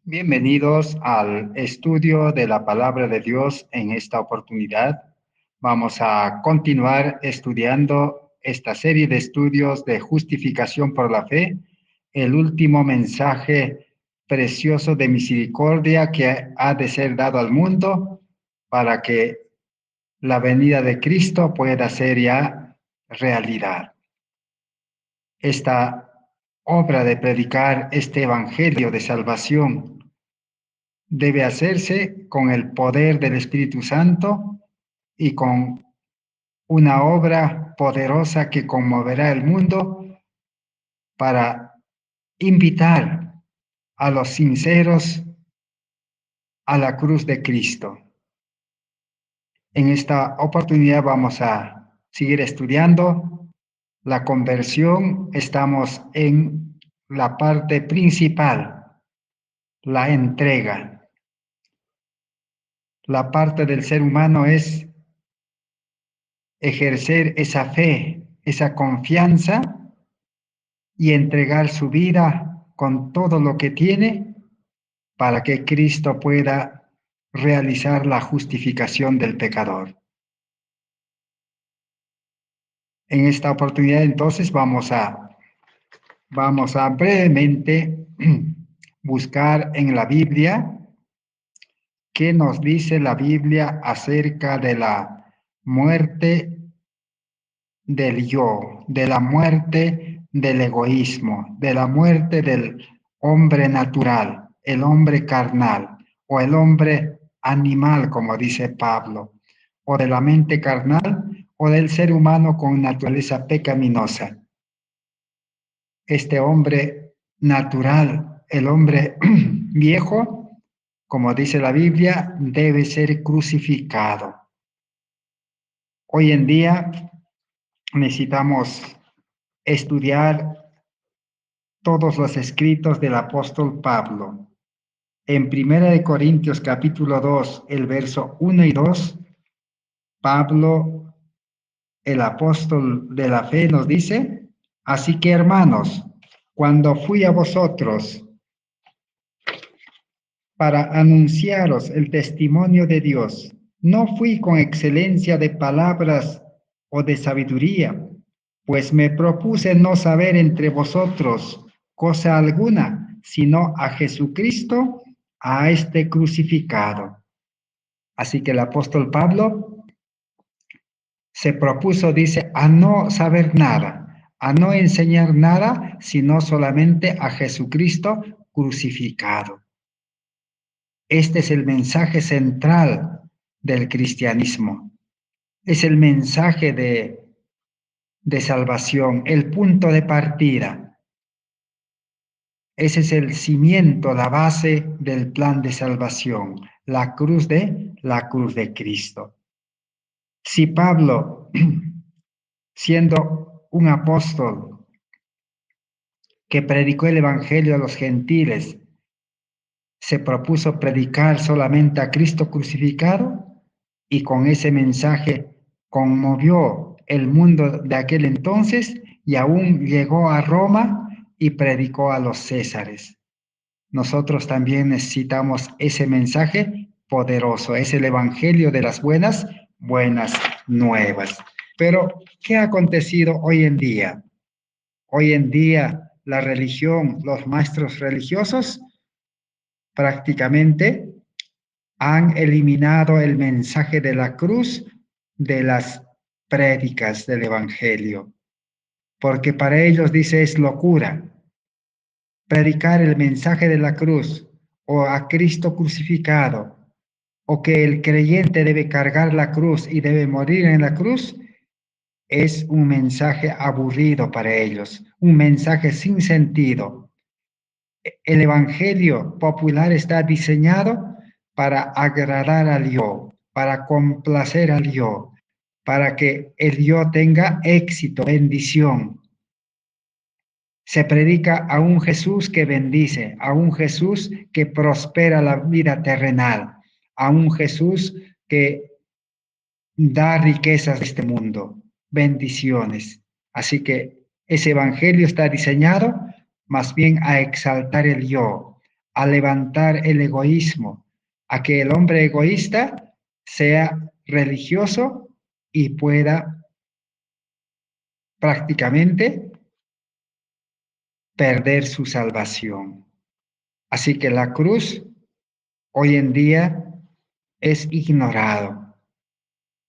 Bienvenidos al estudio de la palabra de Dios. En esta oportunidad vamos a continuar estudiando esta serie de estudios de justificación por la fe, el último mensaje precioso de misericordia que ha de ser dado al mundo para que la venida de Cristo pueda ser ya realidad. Esta obra de predicar este evangelio de salvación debe hacerse con el poder del Espíritu Santo y con una obra poderosa que conmoverá el mundo para invitar a los sinceros a la cruz de Cristo. En esta oportunidad vamos a seguir estudiando la conversión. Estamos en la parte principal, la entrega. La parte del ser humano es ejercer esa fe, esa confianza y entregar su vida con todo lo que tiene para que Cristo pueda realizar la justificación del pecador. En esta oportunidad entonces vamos a brevemente buscar en la Biblia qué nos dice la Biblia acerca de la muerte del yo, de la muerte del egoísmo, de la muerte del hombre natural, el hombre carnal o el hombre animal, como dice Pablo, o de la mente carnal o del ser humano con naturaleza pecaminosa. Este hombre natural, el hombre viejo, como dice la Biblia, debe ser crucificado. Hoy en día necesitamos estudiar todos los escritos del apóstol Pablo. En 1 Corintios capítulo 2, el verso 1 y 2, Pablo, el apóstol de la fe, nos dice: así que, hermanos, cuando fui a vosotros para anunciaros el testimonio de Dios, no fui con excelencia de palabras o de sabiduría, pues me propuse no saber entre vosotros cosa alguna, sino a Jesucristo, a este crucificado. Así que el apóstol Pablo se propuso, dice, a no saber nada, a no enseñar nada, sino solamente a Jesucristo crucificado. Este es el mensaje central del cristianismo. Es el mensaje de salvación, el punto de partida. Ese es el cimiento, la base del plan de salvación, la cruz de Cristo. Si Pablo, siendo un apóstol que predicó el evangelio a los gentiles, se propuso predicar solamente a Cristo crucificado y con ese mensaje conmovió el mundo de aquel entonces y aún llegó a Roma y predicó a los césares. Nosotros también necesitamos ese mensaje poderoso, es el evangelio de las buenas nuevas. Pero, ¿qué ha acontecido hoy en día? Hoy en día la religión, los maestros religiosos prácticamente han eliminado el mensaje de la cruz de las prédicas del evangelio, porque para ellos, dice, es locura predicar el mensaje de la cruz o a Cristo crucificado, o que el creyente debe cargar la cruz y debe morir en la cruz. Es un mensaje aburrido para ellos, un mensaje sin sentido. El evangelio popular está diseñado para agradar al yo, para complacer al yo, para que el yo tenga éxito, bendición. Se predica a un Jesús que bendice, a un Jesús que prospera la vida terrenal, a un Jesús que da riquezas de este mundo, bendiciones. Así que ese evangelio está diseñado más bien a exaltar el yo, a levantar el egoísmo, a que el hombre egoísta sea religioso y pueda prácticamente perder su salvación. Así que la cruz hoy en día es ignorado.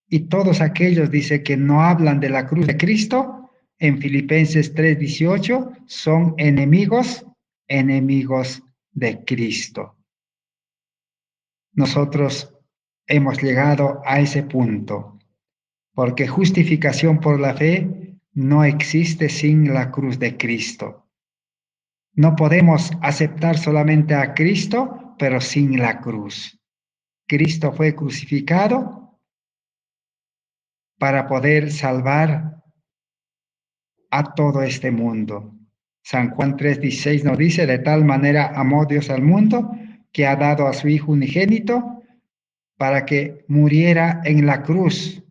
Y todos aquellos, dice, que no hablan de la cruz de Cristo, en Filipenses 3:18, son enemigos de Cristo. Nosotros hemos llegado a ese punto, porque justificación por la fe no existe sin la cruz de Cristo. No podemos aceptar solamente a Cristo, pero sin la cruz. Cristo fue crucificado para poder salvar a todo este mundo. San Juan 3:16 nos dice, de tal manera amó Dios al mundo que ha dado a su Hijo unigénito para que muriera en la cruz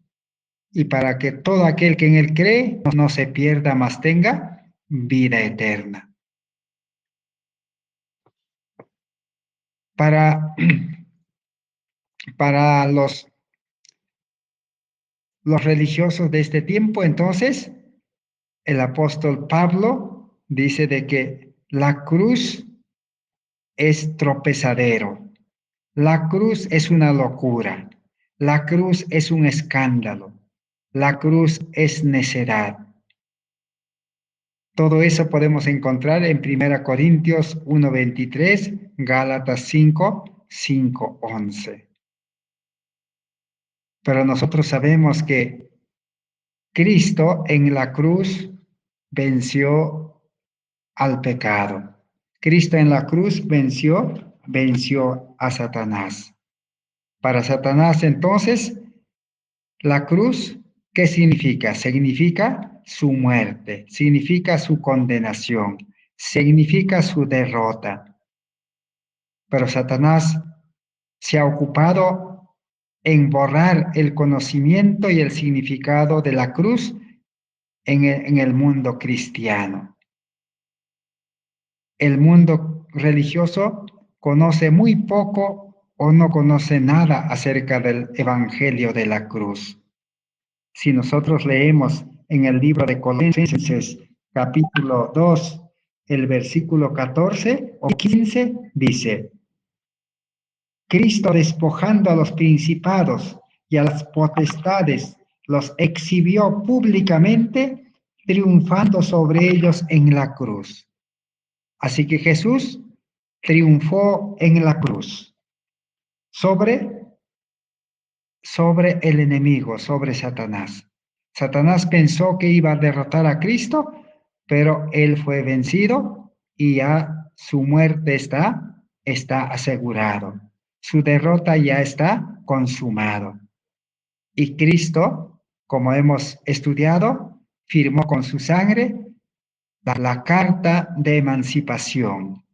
y para que todo aquel que en él cree no se pierda, mas tenga vida eterna. Para los religiosos de este tiempo, entonces, el apóstol Pablo dice de que la cruz es tropezadero, la cruz es una locura, la cruz es un escándalo, la cruz es necedad. Todo eso podemos encontrar en 1 Corintios 1:23, Gálatas 5:11. Pero nosotros sabemos que Cristo en la cruz venció al pecado. Cristo en la cruz venció a Satanás. Para Satanás, entonces, la cruz, ¿qué significa? Significa su muerte, significa su condenación, significa su derrota. Pero Satanás se ha ocupado en borrar el conocimiento y el significado de la cruz en el mundo cristiano. El mundo religioso conoce muy poco o no conoce nada acerca del Evangelio de la cruz. Si nosotros leemos en el libro de Colosenses, capítulo 2, el versículo 14 o 15, dice, Cristo despojando a los principados y a las potestades, los exhibió públicamente, triunfando sobre ellos en la cruz. Así que Jesús triunfó en la cruz sobre el enemigo, sobre Satanás. Satanás pensó que iba a derrotar a Cristo, pero él fue vencido y ya su muerte está asegurado. Su derrota ya está consumado. Y Cristo, como hemos estudiado, firmó con su sangre la carta de emancipación,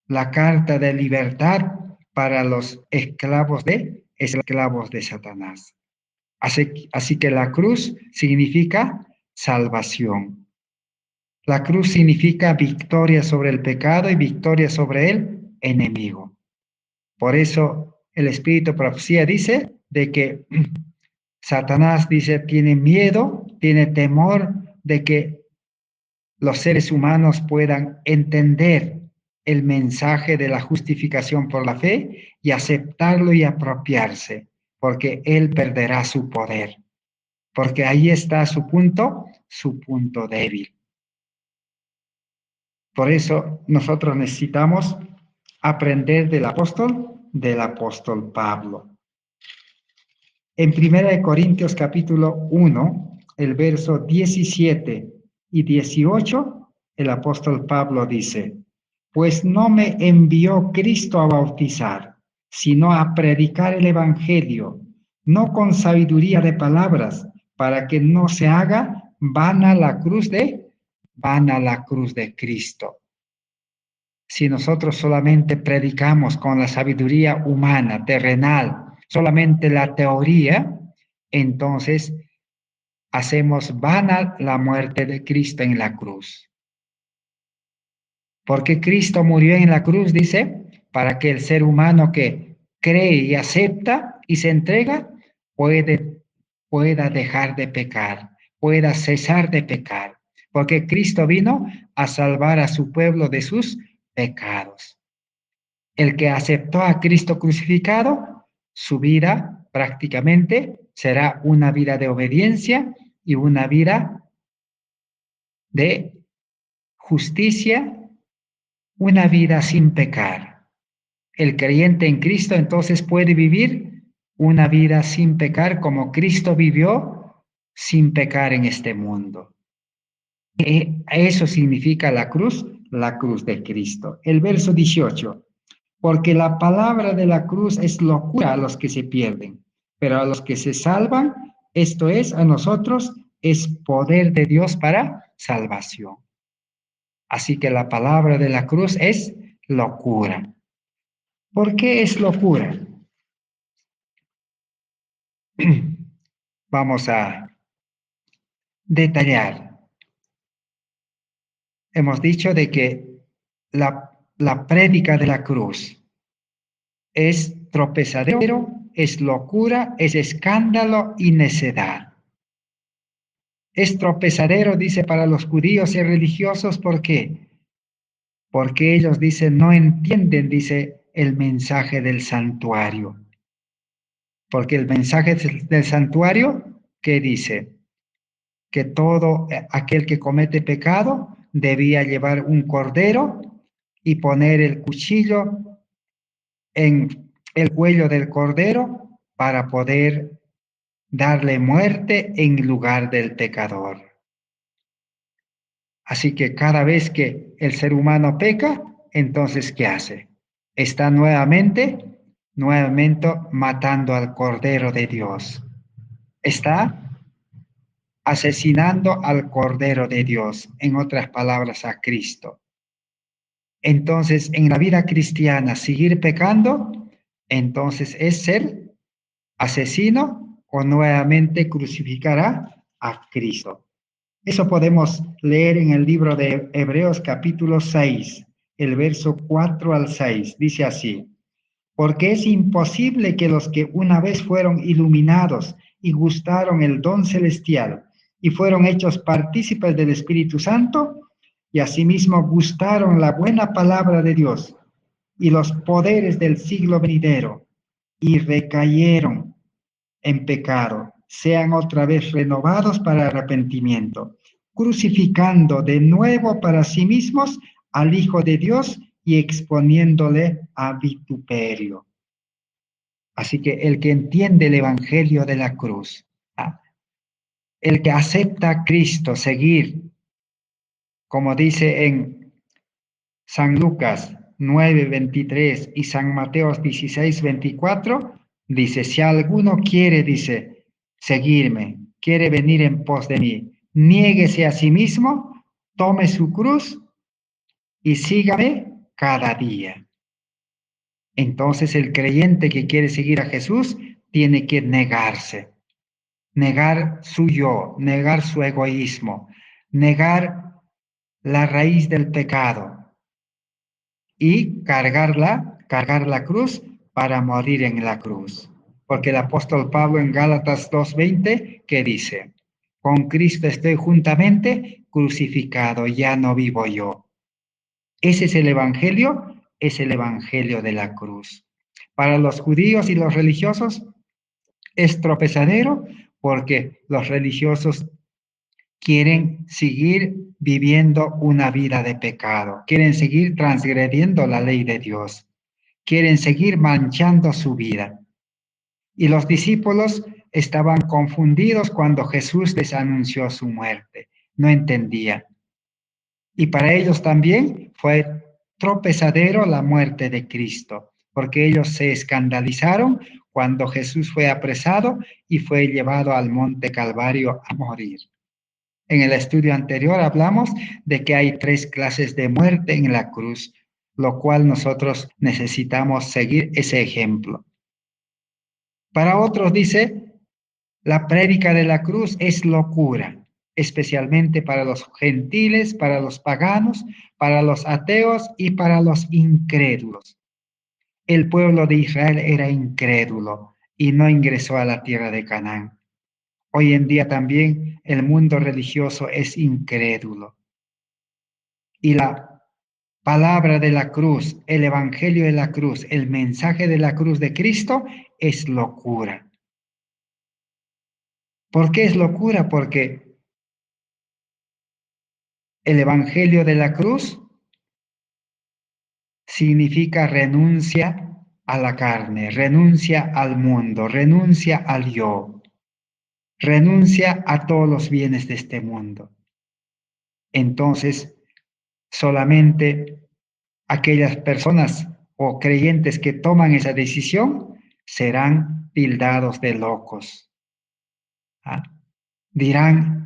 la carta de libertad para los esclavos de Satanás. Así que la cruz significa salvación. La cruz significa victoria sobre el pecado y victoria sobre el enemigo. Por eso el Espíritu de Profecía dice de que Satanás dice, tiene miedo, tiene temor de que los seres humanos puedan entender el mensaje de la justificación por la fe y aceptarlo y apropiarse, porque él perderá su poder, porque ahí está su punto débil. Por eso nosotros necesitamos aprender del apóstol Pablo. En 1 Corintios capítulo 1, el verso 17 y 18, el apóstol Pablo dice, pues no me envió Cristo a bautizar, sino a predicar el evangelio, no con sabiduría de palabras, para que no se haga vana la cruz de Cristo. Si nosotros solamente predicamos con la sabiduría humana, terrenal, solamente la teoría, entonces hacemos vana la muerte de Cristo en la cruz. Porque Cristo murió en la cruz, dice, para que el ser humano que cree y acepta y se entrega pueda dejar de pecar, pueda cesar de pecar. Porque Cristo vino a salvar a su pueblo de sus pecados. El que aceptó a Cristo crucificado, su vida prácticamente será una vida de obediencia y una vida de justicia, una vida sin pecar. El creyente en Cristo entonces puede vivir una vida sin pecar como Cristo vivió sin pecar en este mundo. Eso significa la cruz de Cristo. El verso 18. Porque la palabra de la cruz es locura a los que se pierden, pero a los que se salvan, esto es, a nosotros, es poder de Dios para salvación. Así que la palabra de la cruz es locura. ¿Por qué es locura? Vamos a detallar. Hemos dicho de que la prédica de la cruz es tropezadero, es locura, es escándalo y necedad. Es tropezadero, dice, para los judíos y religiosos, ¿por qué? Porque ellos, dicen, no entienden, dice, el mensaje del santuario. Porque el mensaje del santuario, ¿qué dice? Que todo aquel que comete pecado debía llevar un cordero y poner el cuchillo en el cuello del cordero para poder darle muerte en lugar del pecador. Así que cada vez que el ser humano peca, entonces, ¿qué hace? Está nuevamente matando al Cordero de Dios. Está asesinando al Cordero de Dios, en otras palabras, a Cristo. Entonces, en la vida cristiana, seguir pecando, entonces es ser asesino o nuevamente crucificará a Cristo. Eso podemos leer en el libro de Hebreos capítulo 6, el verso 4 al 6. Dice así: porque es imposible que los que una vez fueron iluminados y gustaron el don celestial y fueron hechos partícipes del Espíritu Santo, y asimismo gustaron la buena palabra de Dios y los poderes del siglo venidero, y recayeron en pecado, sean otra vez renovados para arrepentimiento, crucificando de nuevo para sí mismos al Hijo de Dios y exponiéndole a vituperio. Así que el que entiende el Evangelio de la cruz, el que acepta a Cristo, seguir, como dice en San Lucas 9:23 y San Mateo 16:24, dice, si alguno quiere, dice, seguirme, quiere venir en pos de mí, niéguese a sí mismo, tome su cruz y sígame cada día. Entonces el creyente que quiere seguir a Jesús tiene que negar su yo, negar su egoísmo, negar la raíz del pecado y cargar la cruz para morir en la cruz. Porque el apóstol Pablo en Gálatas 2:20, ¿qué dice? Con Cristo estoy juntamente crucificado, ya no vivo yo. Ese es el evangelio de la cruz. Para los judíos y los religiosos es tropezadero porque los religiosos quieren seguir viviendo una vida de pecado, quieren seguir transgrediendo la ley de Dios, quieren seguir manchando su vida. Y los discípulos estaban confundidos cuando Jesús les anunció su muerte, no entendían. Y para ellos también fue tropezadero la muerte de Cristo, porque ellos se escandalizaron cuando Jesús fue apresado y fue llevado al monte Calvario a morir. En el estudio anterior hablamos de que hay 3 clases de muerte en la cruz, lo cual nosotros necesitamos seguir ese ejemplo. Para otros dice, la prédica de la cruz es locura. especialmente para los gentiles, para los paganos, para los ateos y para los incrédulos. El pueblo de Israel era incrédulo y no ingresó a la tierra de Canaán. Hoy en día también el mundo religioso es incrédulo. Y la palabra de la cruz, el evangelio de la cruz, el mensaje de la cruz de Cristo es locura. ¿Por qué es locura? Porque el evangelio de la cruz significa renuncia a la carne, renuncia al mundo, renuncia al yo, renuncia a todos los bienes de este mundo. Entonces, solamente aquellas personas o creyentes que toman esa decisión serán tildados de locos. ¿Ah? Dirán,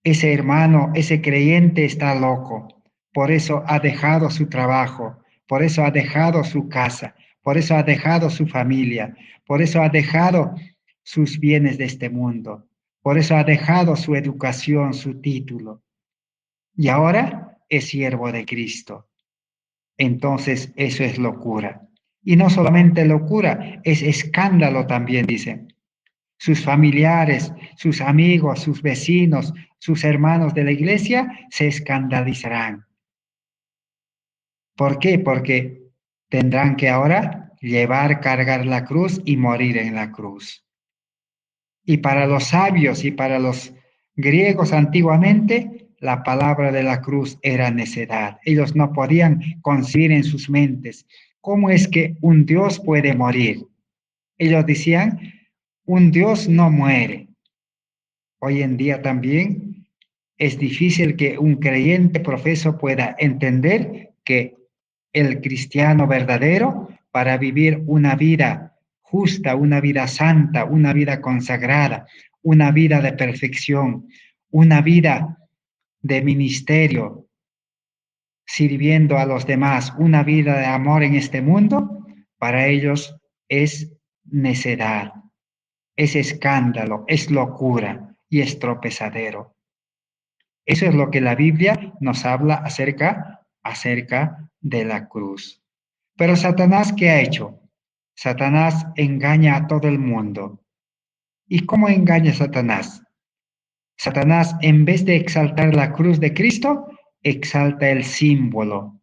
ese hermano, ese creyente está loco, por eso ha dejado su trabajo, por eso ha dejado su casa, por eso ha dejado su familia, por eso ha dejado sus bienes de este mundo, por eso ha dejado su educación, su título, y ahora es siervo de Cristo. Entonces eso es locura. Y no solamente locura, es escándalo también, dice. Sus familiares, sus amigos, sus vecinos, sus hermanos de la iglesia se escandalizarán. ¿Por qué? Porque tendrán que ahora cargar la cruz y morir en la cruz. Y para los sabios y para los griegos antiguamente, la palabra de la cruz era necedad. Ellos no podían concebir en sus mentes cómo es que un Dios puede morir. Ellos decían, un Dios no muere. Hoy en día también es difícil que un creyente profeso pueda entender que el cristiano verdadero, para vivir una vida justa, una vida santa, una vida consagrada, una vida de perfección, una vida de ministerio, sirviendo a los demás, una vida de amor en este mundo, para ellos es necedad, es escándalo, es locura y es tropezadero. Eso es lo que la Biblia nos habla acerca de la cruz. Pero Satanás, ¿qué ha hecho? Satanás engaña a todo el mundo. ¿Y cómo engaña Satanás? Satanás, en vez de exaltar la cruz de Cristo, exalta el símbolo.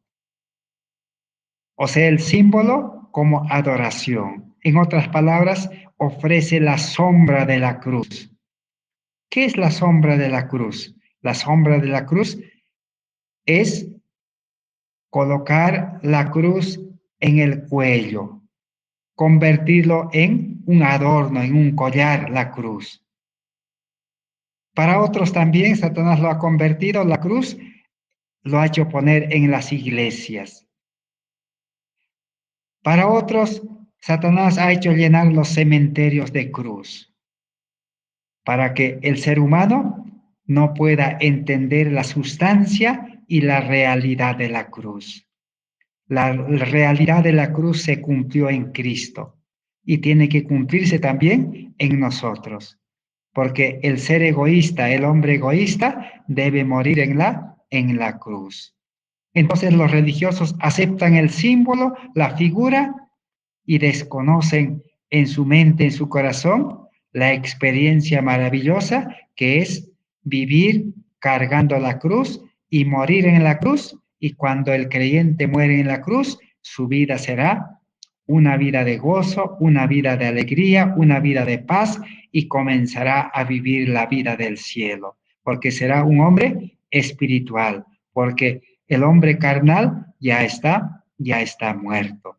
O sea, el símbolo como adoración. En otras palabras, ofrece la sombra de la cruz. ¿Qué es la sombra de la cruz? La sombra de la cruz es colocar la cruz en el cuello, convertirlo en un adorno, en un collar, la cruz. Para otros también Satanás lo ha convertido, la cruz, lo ha hecho poner en las iglesias. Para otros, Satanás ha hecho llenar los cementerios de cruz, para que el ser humano no pueda entender la sustancia y la realidad de la cruz. La realidad de la cruz se cumplió en Cristo y tiene que cumplirse también en nosotros, porque el ser egoísta, el hombre egoísta, debe morir en la cruz. Entonces los religiosos aceptan el símbolo, la figura, y desconocen en su mente, en su corazón, la experiencia maravillosa que es vivir cargando la cruz y morir en la cruz. Y cuando el creyente muere en la cruz, su vida será una vida de gozo, una vida de alegría, una vida de paz, y comenzará a vivir la vida del cielo, porque será un hombre espiritual, porque el hombre carnal ya está muerto.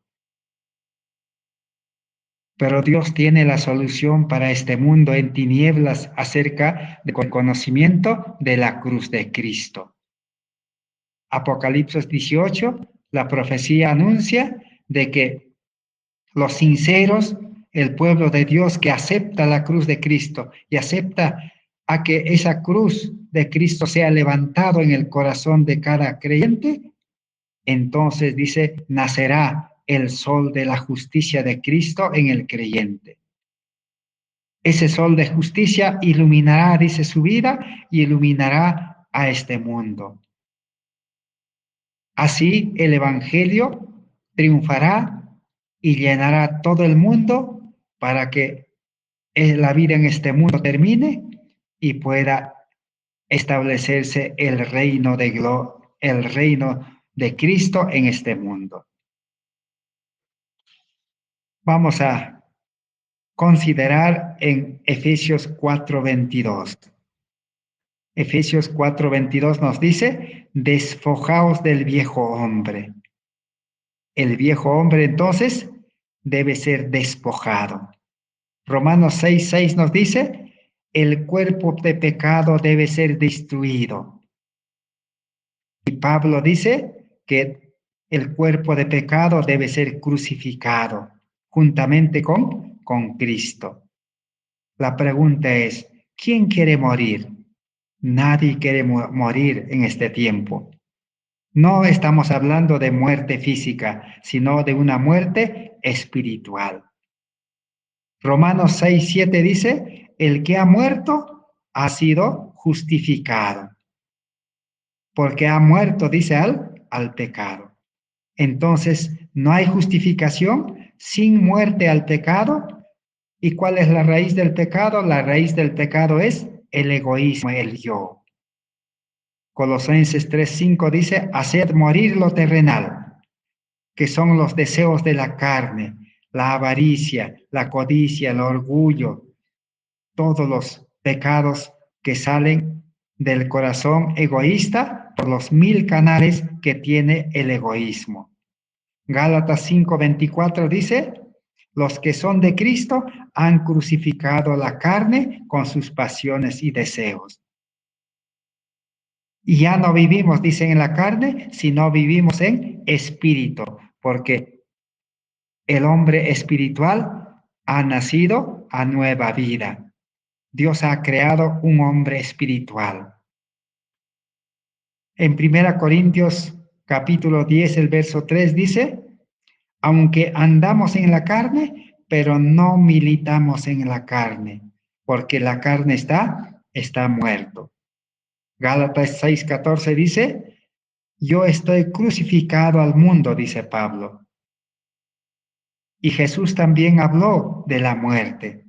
Pero Dios tiene la solución para este mundo en tinieblas acerca del conocimiento de la cruz de Cristo. Apocalipsis 18, la profecía anuncia de que los sinceros, el pueblo de Dios que acepta la cruz de Cristo y acepta a que esa cruz de Cristo sea levantado en el corazón de cada creyente, entonces dice, nacerá el sol de la justicia de Cristo en el creyente. Ese sol de justicia iluminará, dice, su vida y iluminará a este mundo. Así el Evangelio triunfará y llenará todo el mundo para que la vida en este mundo termine y pueda establecerse el reino de Cristo en este mundo. Vamos a considerar en Efesios 4:22. Efesios 4:22 nos dice, despojaos del viejo hombre. El viejo hombre entonces debe ser despojado. Romanos 6:6 nos dice, el cuerpo de pecado debe ser destruido. Y Pablo dice que el cuerpo de pecado debe ser crucificado juntamente con Cristo. La pregunta es, ¿quién quiere morir? Nadie quiere morir en este tiempo. No estamos hablando de muerte física, sino de una muerte espiritual. Romanos 6:7 dice, el que ha muerto ha sido justificado, porque ha muerto, dice, al pecado. Entonces, no hay justificación sin muerte al pecado. ¿Y cuál es la raíz del pecado? La raíz del pecado es el egoísmo, el yo. Colosenses 3:5 dice, haced morir lo terrenal, que son los deseos de la carne, la avaricia, la codicia, el orgullo, todos los pecados que salen del corazón egoísta por los 1000 canales que tiene el egoísmo. Gálatas 5:24 dice, los que son de Cristo han crucificado la carne con sus pasiones y deseos. Y ya no vivimos, dicen, en la carne, sino vivimos en espíritu, porque el hombre espiritual ha nacido a nueva vida. Dios ha creado un hombre espiritual. En 1 Corintios capítulo 10, el verso 3 dice, aunque andamos en la carne, pero no militamos en la carne, porque la carne está muerto. Gálatas 6:14 dice, yo estoy crucificado al mundo, dice Pablo. Y Jesús también habló de la muerte.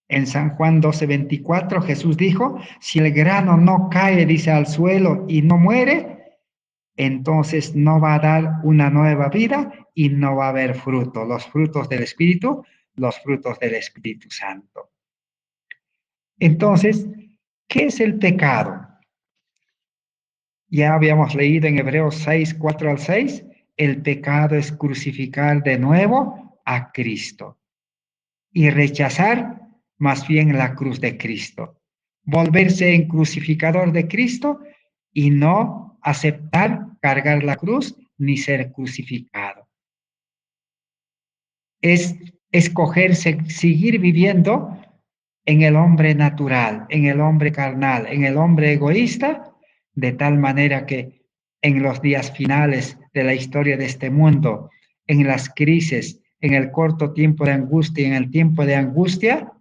En San Juan 12:24 Jesús dijo, si el grano no cae, dice, al suelo y no muere, entonces no va a dar una nueva vida y no va a haber fruto. Los frutos del Espíritu, los frutos del Espíritu Santo. Entonces, ¿qué es el pecado? Ya habíamos leído en Hebreos 6:4-6, el pecado es crucificar de nuevo a Cristo y rechazar más bien la cruz de Cristo. Volverse en crucificador de Cristo y no aceptar cargar la cruz ni ser crucificado. Es escogerse, seguir viviendo en el hombre natural, en el hombre carnal, en el hombre egoísta, de tal manera que en los días finales de la historia de este mundo, en las crisis, en el corto tiempo de angustia y en el tiempo de angustia,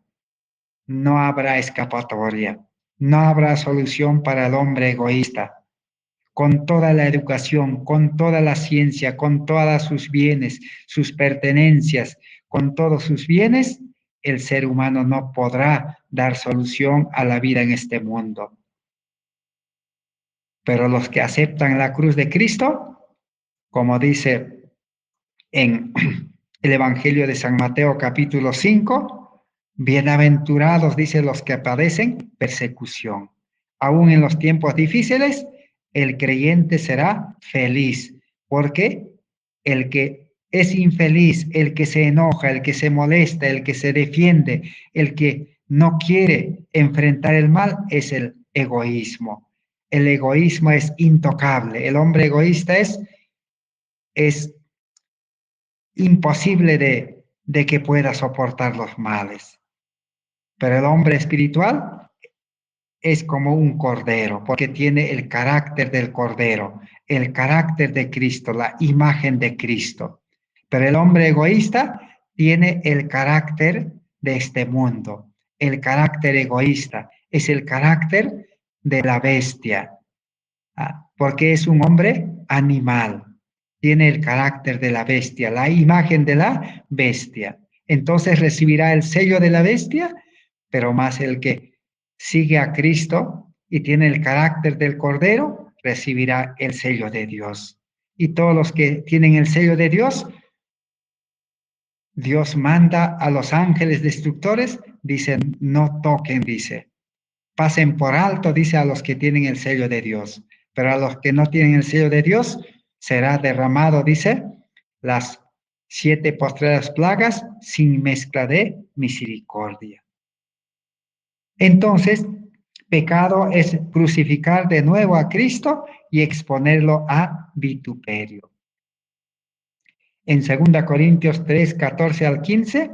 no habrá escapatoria, no habrá solución para el hombre egoísta. Con toda la educación, con toda la ciencia, con todos sus bienes, sus pertenencias, con todos sus bienes, el ser humano no podrá dar solución a la vida en este mundo. Pero los que aceptan la cruz de Cristo, como dice en el Evangelio de San Mateo capítulo 5, bienaventurados, dice, los que padecen persecución. Aún en los tiempos difíciles, el creyente será feliz, porque el que es infeliz, el que se enoja, el que se molesta, el que se defiende, el que no quiere enfrentar el mal, es el egoísmo. El egoísmo es intocable. El hombre egoísta es imposible de que pueda soportar los males. Pero el hombre espiritual es como un cordero, porque tiene el carácter del cordero, el carácter de Cristo, la imagen de Cristo. Pero el hombre egoísta tiene el carácter de este mundo, el carácter egoísta, es el carácter de la bestia, porque es un hombre animal, tiene el carácter de la bestia, la imagen de la bestia. Entonces recibirá el sello de la bestia, pero más el que sigue a Cristo y tiene el carácter del Cordero, recibirá el sello de Dios. Y todos los que tienen el sello de Dios, Dios manda a los ángeles destructores, dicen, no toquen, dice. Pasen por alto, dice, a los que tienen el sello de Dios. Pero a los que no tienen el sello de Dios, será derramado, dice, las 7 postreras plagas sin mezcla de misericordia. Entonces, pecado es crucificar de nuevo a Cristo y exponerlo a vituperio. En 2 Corintios 3, 14 al 15,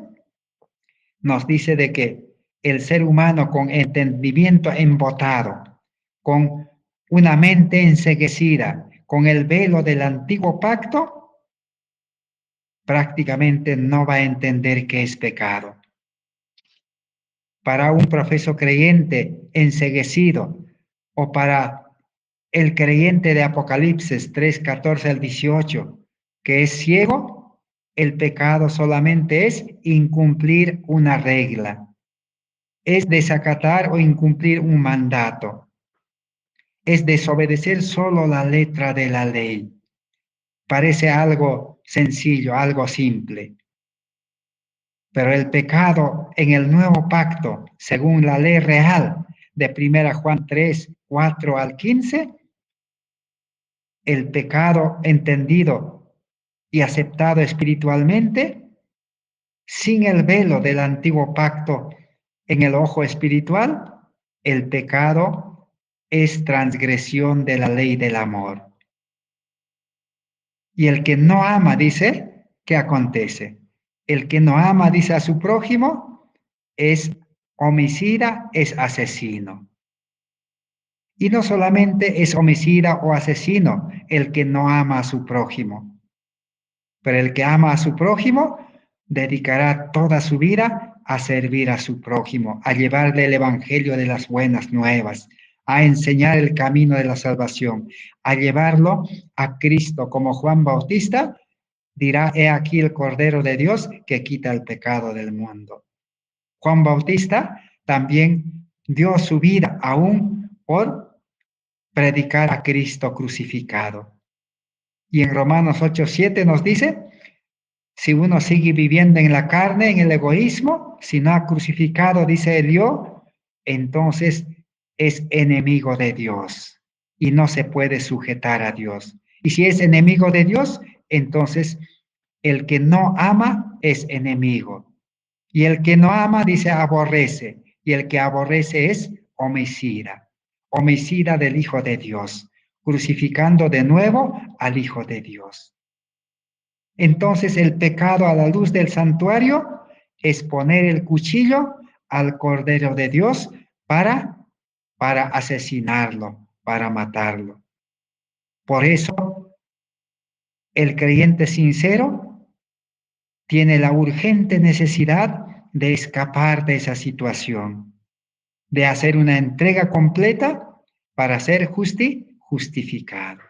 nos dice de que el ser humano con entendimiento embotado, con una mente enceguecida, con el velo del antiguo pacto, prácticamente no va a entender qué es pecado. Para un profeso creyente enceguecido o para el creyente de Apocalipsis 3, 14 al 18, que es ciego, el pecado solamente es incumplir una regla, es desacatar o incumplir un mandato, es desobedecer solo la letra de la ley. Parece algo sencillo, algo simple. Pero el pecado en el nuevo pacto, según la ley real de 1 Juan 3, 4 al 15, el pecado entendido y aceptado espiritualmente, sin el velo del antiguo pacto en el ojo espiritual, el pecado es transgresión de la ley del amor. Y el que no ama, dice, ¿qué acontece? El que no ama, dice, a su prójimo, es homicida, es asesino. Y no solamente es homicida o asesino el que no ama a su prójimo, pero el que ama a su prójimo dedicará toda su vida a servir a su prójimo, a llevarle el evangelio de las buenas nuevas, a enseñar el camino de la salvación, a llevarlo a Cristo, como Juan Bautista dirá, he aquí el Cordero de Dios que quita el pecado del mundo. Juan Bautista también dio su vida aún por predicar a Cristo crucificado. Y en Romanos 8:7 nos dice, si uno sigue viviendo en la carne, en el egoísmo, si no ha crucificado, dice el yo, entonces es enemigo de Dios y no se puede sujetar a Dios. Y si es enemigo de Dios, entonces el que no ama es enemigo. Y el que no ama, dice, aborrece. Y el que aborrece es homicida. Homicida del Hijo de Dios, crucificando de nuevo al Hijo de Dios. Entonces el pecado a la luz del santuario es poner el cuchillo al Cordero de Dios para asesinarlo, para matarlo. Por eso el creyente sincero tiene la urgente necesidad de escapar de esa situación, de hacer una entrega completa para ser justificado.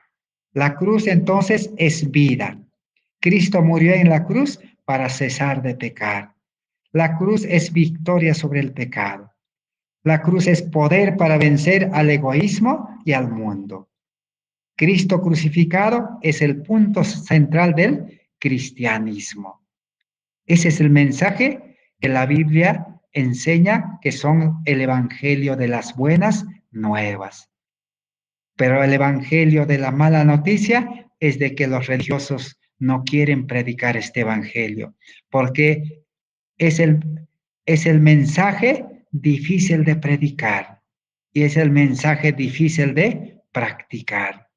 La cruz entonces es vida. Cristo murió en la cruz para cesar de pecar. La cruz es victoria sobre el pecado. La cruz es poder para vencer al egoísmo y al mundo. Cristo crucificado es el punto central del cristianismo. Ese es el mensaje que la Biblia enseña, que son el evangelio de las buenas nuevas. Pero el evangelio de la mala noticia es de que los religiosos no quieren predicar este evangelio, porque es el mensaje difícil de predicar y es el mensaje difícil de practicar.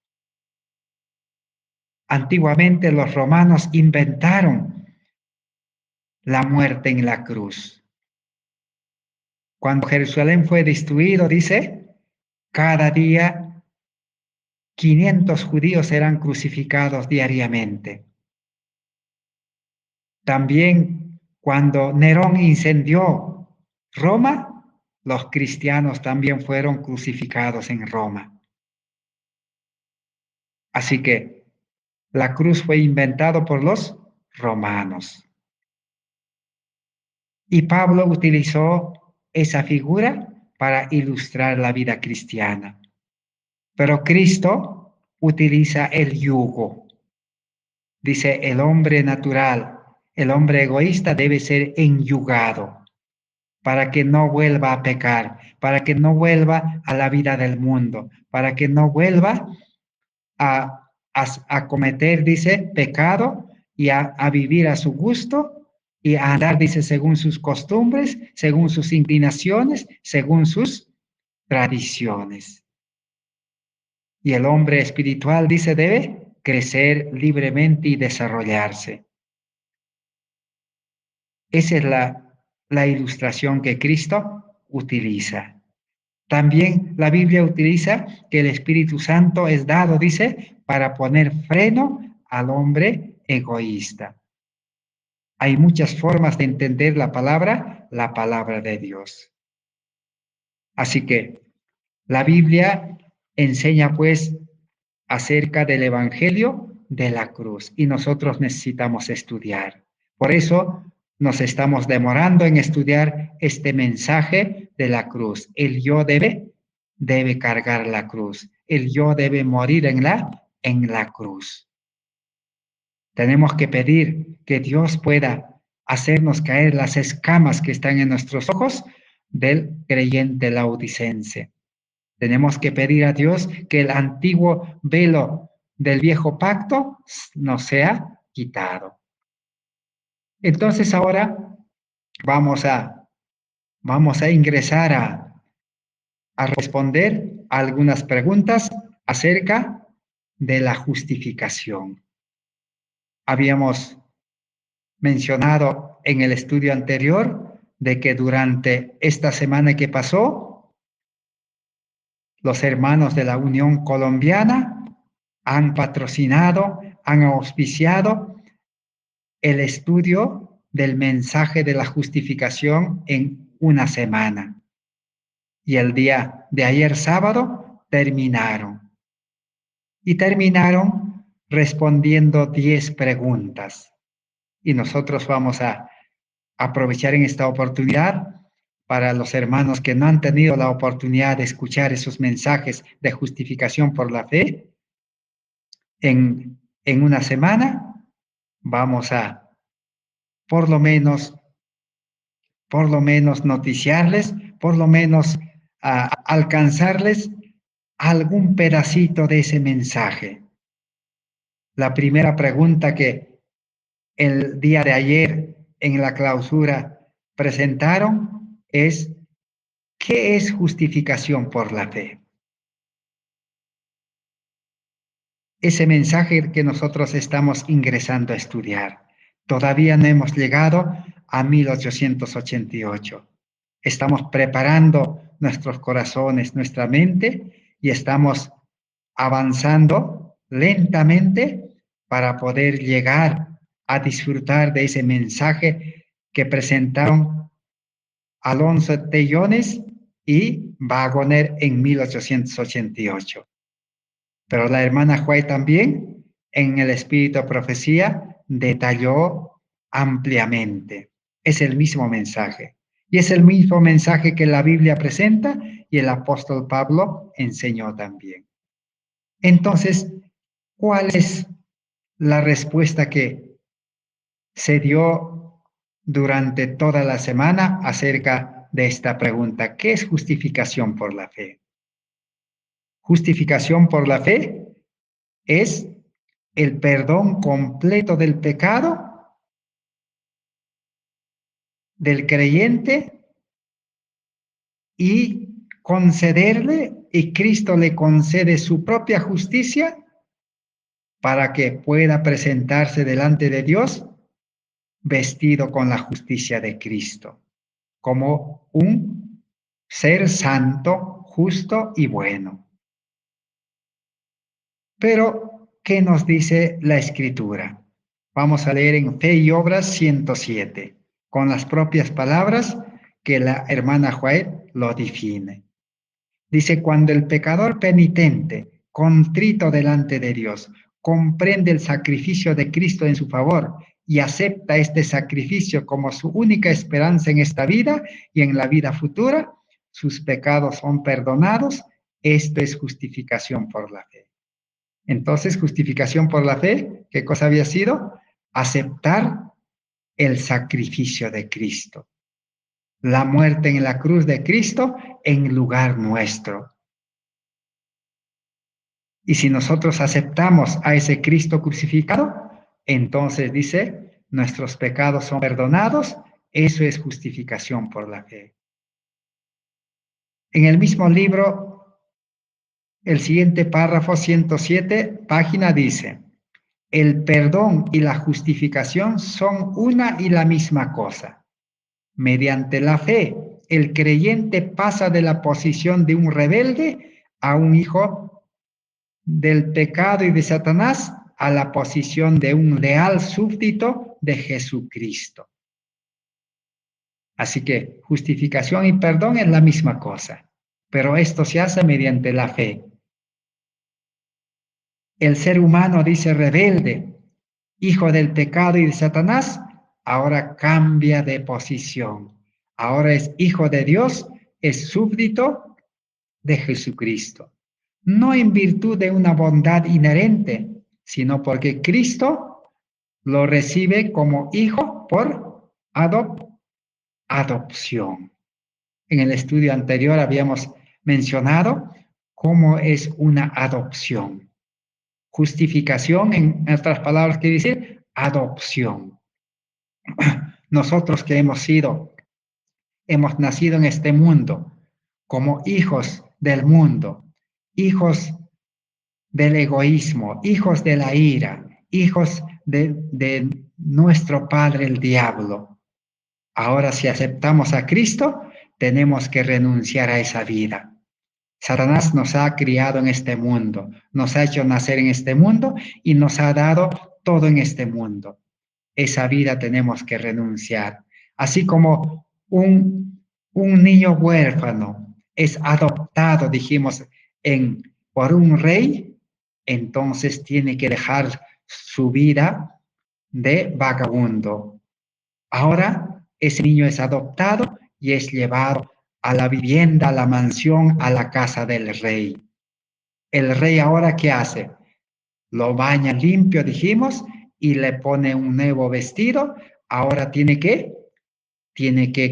Antiguamente los romanos inventaron la muerte en la cruz. Cuando Jerusalén fue destruido, dice, cada día 500 judíos eran crucificados diariamente. También cuando Nerón incendió Roma, los cristianos también fueron crucificados en Roma. Así que la cruz fue inventado por los romanos. Y Pablo utilizó esa figura para ilustrar la vida cristiana. Pero Cristo utiliza el yugo. Dice, el hombre natural, el hombre egoísta debe ser enyugado para que no vuelva a pecar, para que no vuelva a la vida del mundo, para que no vuelva a cometer, dice, pecado y a vivir a su gusto y a andar, dice, según sus costumbres, según sus inclinaciones, según sus tradiciones. Y el hombre espiritual, dice, debe crecer libremente y desarrollarse. Esa es la ilustración que Cristo utiliza. También la Biblia utiliza que el Espíritu Santo es dado, dice, para poner freno al hombre egoísta. Hay muchas formas de entender la palabra de Dios. Así que la Biblia enseña pues acerca del Evangelio de la cruz y nosotros necesitamos estudiar. Por eso nos estamos demorando en estudiar este mensaje de la cruz. El yo debe cargar la cruz. El yo debe morir en la cruz. Tenemos que pedir que Dios pueda hacernos caer las escamas que están en nuestros ojos del creyente laodicense. Tenemos que pedir a Dios que el antiguo velo del viejo pacto nos sea quitado. Entonces ahora vamos a ingresar a responder a algunas preguntas acerca de la justificación. Habíamos mencionado en el estudio anterior de que durante esta semana que pasó, los hermanos de la Unión Colombiana han patrocinado, han auspiciado el estudio del mensaje de la justificación en una semana. Y el día de ayer sábado terminaron. Y terminaron respondiendo 10 preguntas. Y nosotros vamos a aprovechar en esta oportunidad para los hermanos que no han tenido la oportunidad de escuchar esos mensajes de justificación por la fe. En una semana vamos a por lo menos noticiarles, por lo menos alcanzarles algún pedacito de ese mensaje. La primera pregunta que el día de ayer en la clausura presentaron es, ¿qué es justificación por la fe? Ese mensaje que nosotros estamos ingresando a estudiar. Todavía no hemos llegado a 1888. Estamos preparando nuestros corazones, nuestra mente, y estamos avanzando lentamente para poder llegar a disfrutar de ese mensaje que presentaron Alonso Tellones y Waggoner en 1888. Pero la hermana White también, en el Espíritu de Profecía, detalló ampliamente. Es el mismo mensaje. Y es el mismo mensaje que la Biblia presenta y el apóstol Pablo enseñó también. Entonces, ¿cuál es la respuesta que se dio durante toda la semana acerca de esta pregunta? ¿Qué es justificación por la fe? Justificación por la fe es el perdón completo del pecado del creyente y concederle, y Cristo le concede su propia justicia para que pueda presentarse delante de Dios vestido con la justicia de Cristo, como un ser santo, justo y bueno. Pero, ¿qué nos dice la Escritura? Vamos a leer en Fe y Obras 107, con las propias palabras que la hermana Joel lo define. Dice, cuando el pecador penitente, contrito delante de Dios, comprende el sacrificio de Cristo en su favor y acepta este sacrificio como su única esperanza en esta vida y en la vida futura, sus pecados son perdonados. Esto es justificación por la fe. Entonces, justificación por la fe, ¿qué cosa había sido? Aceptar el sacrificio de Cristo, la muerte en la cruz de Cristo en lugar nuestro. Y si nosotros aceptamos a ese Cristo crucificado, entonces dice, nuestros pecados son perdonados. Eso es justificación por la fe. En el mismo libro, el siguiente párrafo, 107, página, dice, el perdón y la justificación son una y la misma cosa. Mediante la fe, el creyente pasa de la posición de un rebelde a un hijo del pecado y de Satanás a la posición de un leal súbdito de Jesucristo. Así que justificación y perdón es la misma cosa, pero esto se hace mediante la fe. El ser humano, dice, rebelde, hijo del pecado y de Satanás, ahora cambia de posición. Ahora es hijo de Dios, es súbdito de Jesucristo. No en virtud de una bondad inherente, sino porque Cristo lo recibe como hijo por adopción. En el estudio anterior habíamos mencionado cómo es una adopción. Justificación, en otras palabras, quiere decir adopción. Nosotros que hemos nacido en este mundo como hijos del mundo, hijos del egoísmo, hijos de la ira, hijos de nuestro padre el diablo. Ahora, si aceptamos a Cristo, tenemos que renunciar a esa vida. Satanás nos ha criado en este mundo, nos ha hecho nacer en este mundo y nos ha dado todo en este mundo. Esa vida tenemos que renunciar. Así como un niño huérfano es adoptado, dijimos, por un rey, entonces tiene que dejar su vida de vagabundo. Ahora ese niño es adoptado y es llevado a la vivienda, a la mansión, a la casa del rey. El rey ahora, ¿qué hace? Lo baña limpio, dijimos, y le pone un nuevo vestido. Ahora tiene que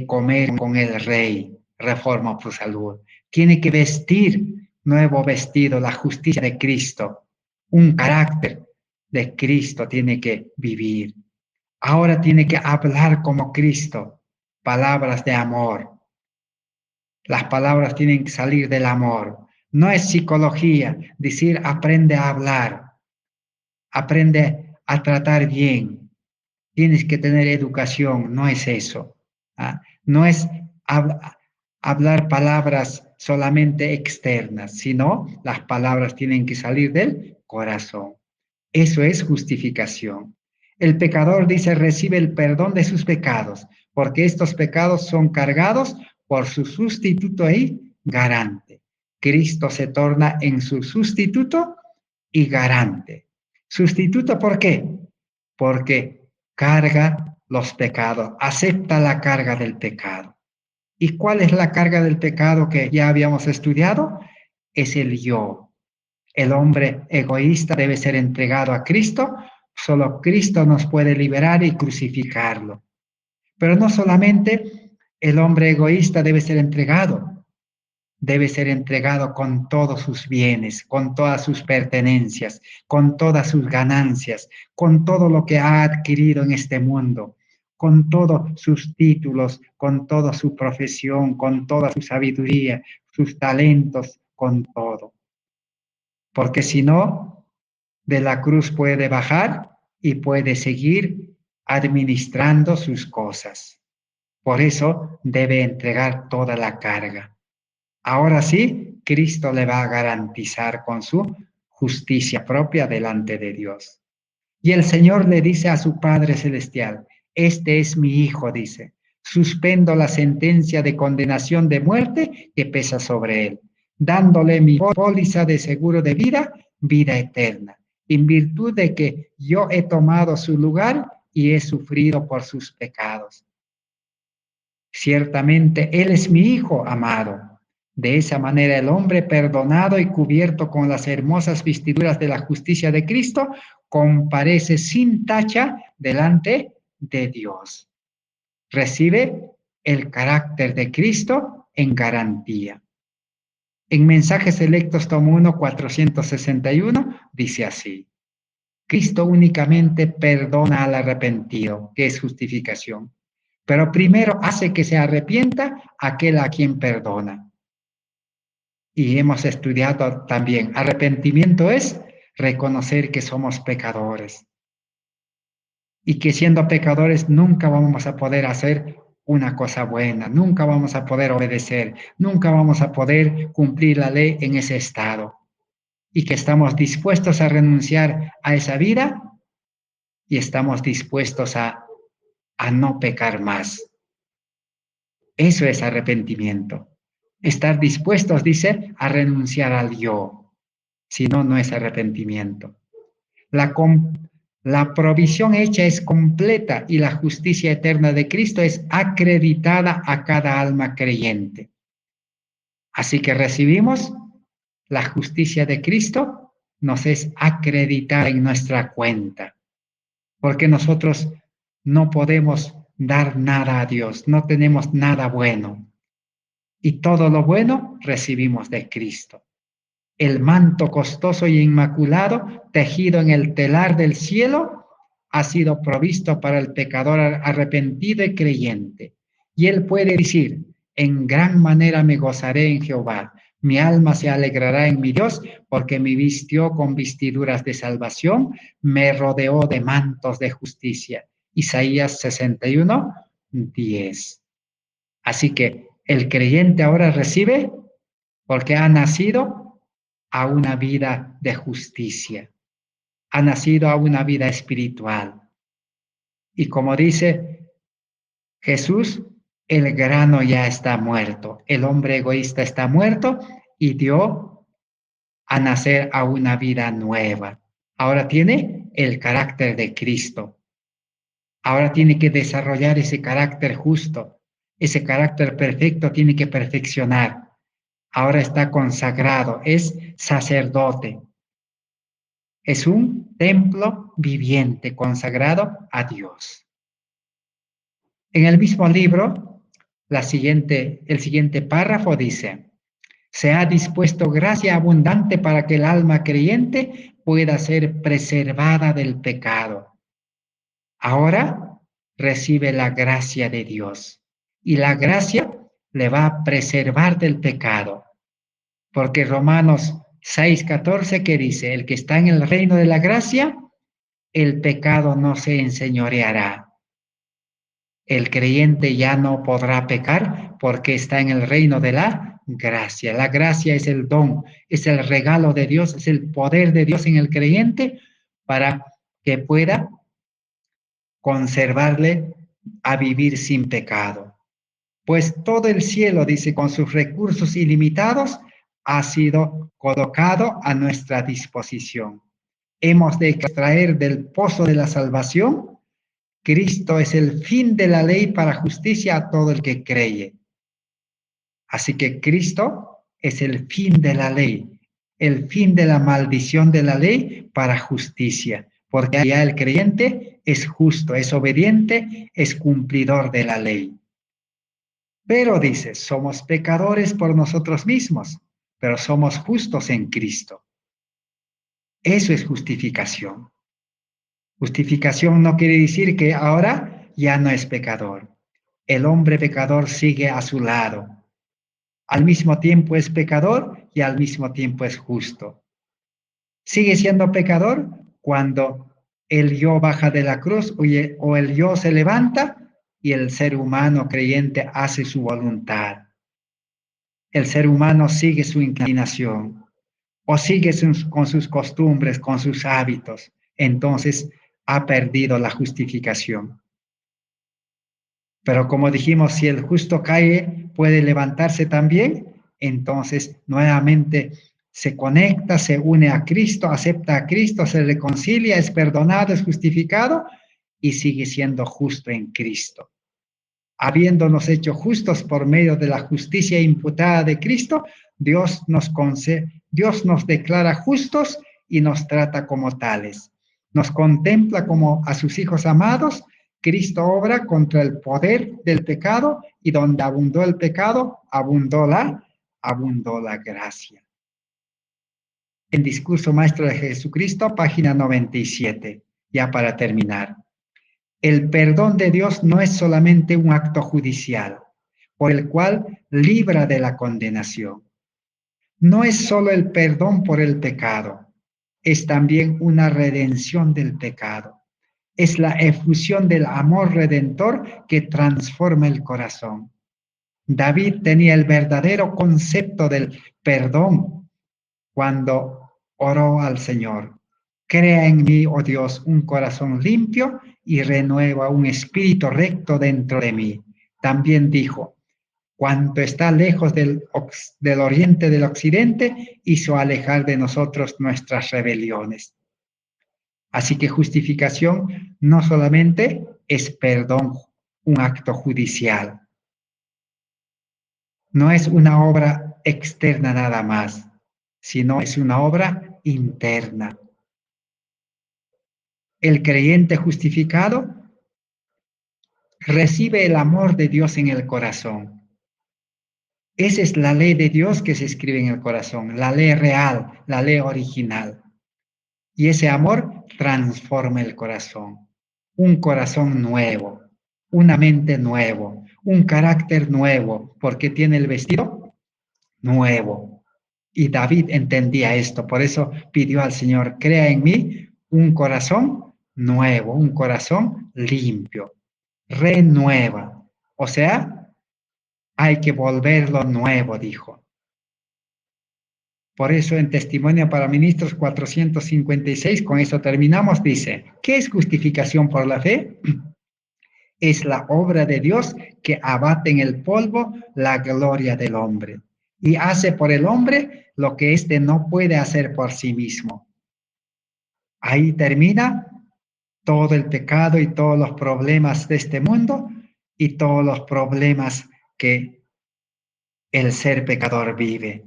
comer con el rey, Reforma por Salud. Tiene que vestir nuevo vestido, la justicia de Cristo. Un carácter de Cristo tiene que vivir. Ahora tiene que hablar como Cristo, palabras de amor. Las palabras tienen que salir del amor. No es psicología, decir aprende a hablar, aprende a tratar bien. Tienes que tener educación, no es eso. No es hablar palabras solamente externas, sino las palabras tienen que salir del corazón. Eso es justificación. El pecador, dice, recibe el perdón de sus pecados, porque estos pecados son cargados por su sustituto y garante. Cristo se torna en su sustituto y garante. ¿Sustituto por qué? Porque carga los pecados, acepta la carga del pecado. ¿Y cuál es la carga del pecado que ya habíamos estudiado? Es el yo. El hombre egoísta debe ser entregado a Cristo. Solo Cristo nos puede liberar y crucificarlo. Pero no solamente el hombre egoísta debe ser entregado con todos sus bienes, con todas sus pertenencias, con todas sus ganancias, con todo lo que ha adquirido en este mundo, con todos sus títulos, con toda su profesión, con toda su sabiduría, sus talentos, con todo. Porque si no, de la cruz puede bajar y puede seguir administrando sus cosas. Por eso debe entregar toda la carga. Ahora sí, Cristo le va a garantizar con su justicia propia delante de Dios. Y el Señor le dice a su Padre Celestial, este es mi Hijo, dice, Suspendo la sentencia de condenación de muerte que pesa sobre él, dándole mi póliza de seguro de vida, vida eterna, en virtud de que yo he tomado su lugar y he sufrido por sus pecados. Ciertamente Él es mi Hijo amado. De esa manera el hombre perdonado y cubierto con las hermosas vestiduras de la justicia de Cristo, comparece sin tacha delante de Dios. Recibe el carácter de Cristo en garantía. En Mensajes Selectos, tomo 1, 461, dice así: Cristo únicamente perdona al arrepentido, que es justificación. Pero primero hace que se arrepienta aquel a quien perdona. Y hemos estudiado también, arrepentimiento es reconocer que somos pecadores. Y que siendo pecadores nunca vamos a poder hacer una cosa buena, nunca vamos a poder obedecer, nunca vamos a poder cumplir la ley en ese estado. Y que estamos dispuestos a renunciar a esa vida y estamos dispuestos a no pecar más. Eso es arrepentimiento. Estar dispuestos, dice, a renunciar al yo. Si no, no es arrepentimiento. La provisión hecha es completa y la justicia eterna de Cristo es acreditada a cada alma creyente. Así que recibimos la justicia de Cristo, nos es acreditada en nuestra cuenta, porque nosotros no podemos dar nada a Dios, no tenemos nada bueno. Y todo lo bueno recibimos de Cristo. El manto costoso y inmaculado, tejido en el telar del cielo, ha sido provisto para el pecador arrepentido y creyente. Y él puede decir: en gran manera me gozaré en Jehová. Mi alma se alegrará en mi Dios, porque me vistió con vestiduras de salvación, me rodeó de mantos de justicia. Isaías 61, 10. Así que el creyente ahora recibe porque ha nacido a una vida de justicia, ha nacido a una vida espiritual. Y como dice Jesús, el grano ya está muerto, el hombre egoísta está muerto y dio a nacer a una vida nueva. Ahora tiene el carácter de Cristo. Ahora tiene que desarrollar ese carácter justo, ese carácter perfecto tiene que perfeccionar. Ahora está consagrado, es sacerdote. Es un templo viviente consagrado a Dios. En el mismo libro, el siguiente párrafo dice: se ha dispuesto gracia abundante para que el alma creyente pueda ser preservada del pecado. Ahora recibe la gracia de Dios y la gracia le va a preservar del pecado. Porque Romanos 6:14, que dice: el que está en el reino de la gracia, el pecado no se enseñoreará. El creyente ya no podrá pecar porque está en el reino de la gracia. La gracia es el don, es el regalo de Dios, es el poder de Dios en el creyente para que pueda conservarle a vivir sin pecado. Pues todo el cielo, dice, con sus recursos ilimitados, ha sido colocado a nuestra disposición. Hemos de extraer del pozo de la salvación. Cristo es el fin de la ley para justicia a todo el que cree. Así que Cristo es el fin de la ley, el fin de la maldición de la ley para justicia, porque ya el creyente es justo, es obediente, es cumplidor de la ley. Pero dice, somos pecadores por nosotros mismos, pero somos justos en Cristo. Eso es justificación. Justificación no quiere decir que ahora ya no es pecador. El hombre pecador sigue a su lado. Al mismo tiempo es pecador y al mismo tiempo es justo. Sigue siendo pecador cuando el yo baja de la cruz o el yo se levanta y el ser humano creyente hace su voluntad. El ser humano sigue su inclinación o sigue con sus costumbres, con sus hábitos. Entonces ha perdido la justificación. Pero como dijimos, si el justo cae, puede levantarse también. Entonces, nuevamente se conecta, se une a Cristo, acepta a Cristo, se reconcilia, es perdonado, es justificado y sigue siendo justo en Cristo. Habiéndonos hecho justos por medio de la justicia imputada de Cristo, Dios Dios nos declara justos y nos trata como tales. Nos contempla como a sus hijos amados. Cristo obra contra el poder del pecado y donde abundó el pecado, abundó la gracia. El discurso maestro de Jesucristo, página 97, ya para terminar. El perdón de Dios no es solamente un acto judicial por el cual libra de la condenación. No es solo el perdón por el pecado, es también una redención del pecado. Es la efusión del amor redentor que transforma el corazón. David tenía el verdadero concepto del perdón cuando oró al Señor. Crea en mí, oh Dios, un corazón limpio y renueva un espíritu recto dentro de mí. También dijo, cuanto está lejos del oriente del occidente, hizo alejar de nosotros nuestras rebeliones. Así que justificación no solamente es perdón, un acto judicial. No es una obra externa nada más, sino es una obra interna. El creyente justificado recibe el amor de Dios en el corazón. Esa es la ley de Dios que se escribe en el corazón, la ley real, la ley original. Y ese amor transforma el corazón. Un corazón nuevo, una mente nuevo, un carácter nuevo, porque tiene el vestido nuevo. Y David entendía esto, por eso pidió al Señor, crea en mí un corazón nuevo, un corazón limpio, renueva. O sea, hay que volverlo nuevo, dijo. Por eso en Testimonio para Ministros 456, con eso terminamos, dice, ¿qué es justificación por la fe? Es la obra de Dios que abate en el polvo la gloria del hombre y hace por el hombre lo que éste no puede hacer por sí mismo. Ahí termina todo el pecado y todos los problemas de este mundo y todos los problemas que el ser pecador vive.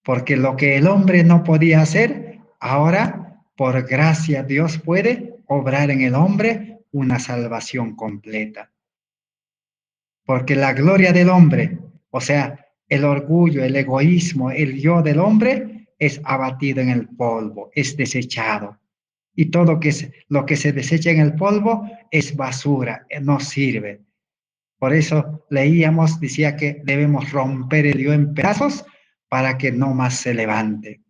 Porque lo que el hombre no podía hacer, ahora por gracia Dios puede obrar en el hombre una salvación completa. Porque la gloria del hombre, o sea, el orgullo, el egoísmo, el yo del hombre, es abatido en el polvo, es desechado. Y todo lo que se desecha en el polvo es basura, no sirve. Por eso leíamos, decía que debemos romper el yo en pedazos para que no más se levante.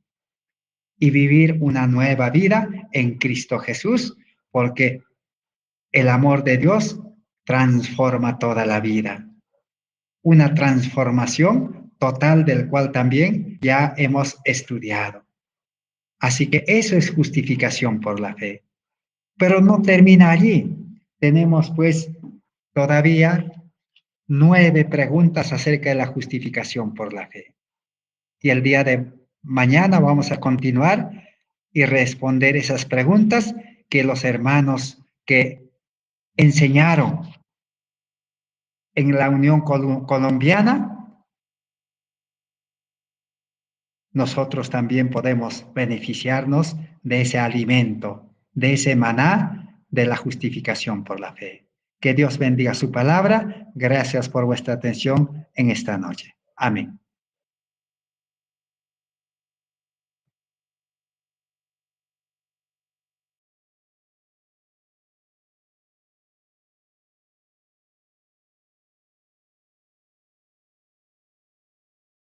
Y vivir una nueva vida en Cristo Jesús, porque el amor de Dios transforma toda la vida. Una transformación total del cual también ya hemos estudiado. Así que eso es justificación por la fe. Pero no termina allí. Tenemos pues todavía 9 preguntas acerca de la justificación por la fe. Y el día de mañana vamos a continuar y responder esas preguntas que los hermanos que enseñaron en la Unión Colombiana, nosotros también podemos beneficiarnos de ese alimento, de ese maná de la justificación por la fe. Que Dios bendiga su palabra. Gracias por vuestra atención en esta noche. Amén.